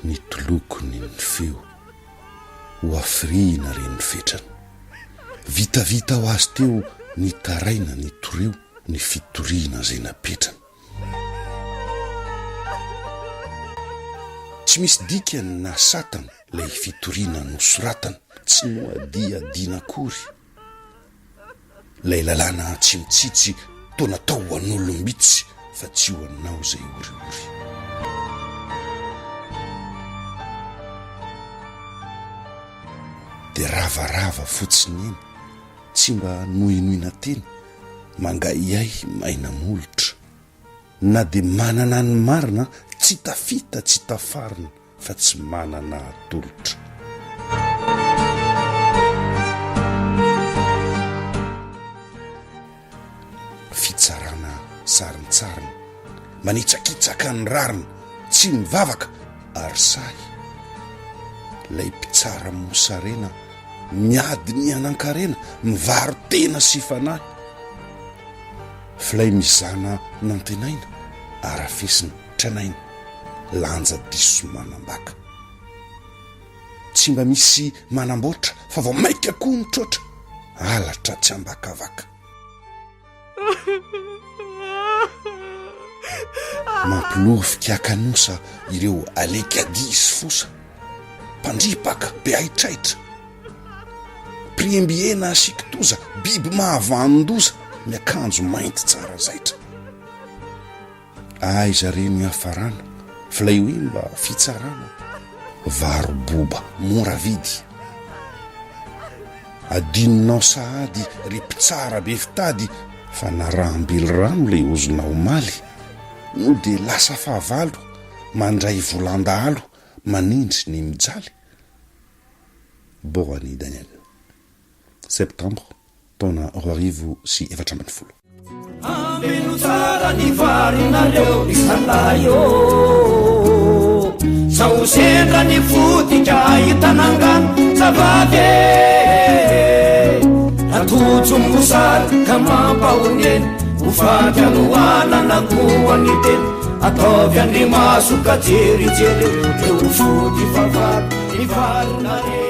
ny tolokony ny feo ho afriana reny fetrany vitavita ho azy teo ny taraina ny toreo ny fitoriana zay napetrany tsy misy dikany na satana lay fitoriana nosoratana tsy noadiadiana akory lay lalàna tsy mitsitsy to natao ho an'olombitsy fa tsy ho anao zay oriory de ravarava fotsiny eny tsy mba nohinoina teny mangaiay maina molotra na de manana ny marina tsy tafita tsy tafarina fa tsy manana atolotra fitsarana sarintsarina manitsakitsaka ny rarina tsy mivavaka ary say lay mpitsara mosarena miady ny anan-karena mivaro tena sy fanahy filay mizana nantenaina arafesiny tranaina lanja diso manambaka tsy mba misy manamboatra fa vao maika koa mitroatra alatra tsy ambakavaka mampilovikiakanosa ireo alekadisy fosa mpandripaka be aitraitra priembiena sikitoza biby mahavanondoza miakanjo mainty tsara zaitra aiza reny hafarana filay hoe mba fitsarana varoboba mora vidy adininao sahady ry mpitsara be fitady fa narahambely rano lay ozona omaly no de lasa fahavalo mandray volandahalo manindry ny mijaly Boani Daniel septembre taona 2024 Ameno tsara ny varinareo ny salayo sao sendra ny fotika hitanangano zavavy atojo mosary ka mampahoneny ho faty anohanana koany teny ataovy andrimaso ka jerijery eo fody favary ny varinareo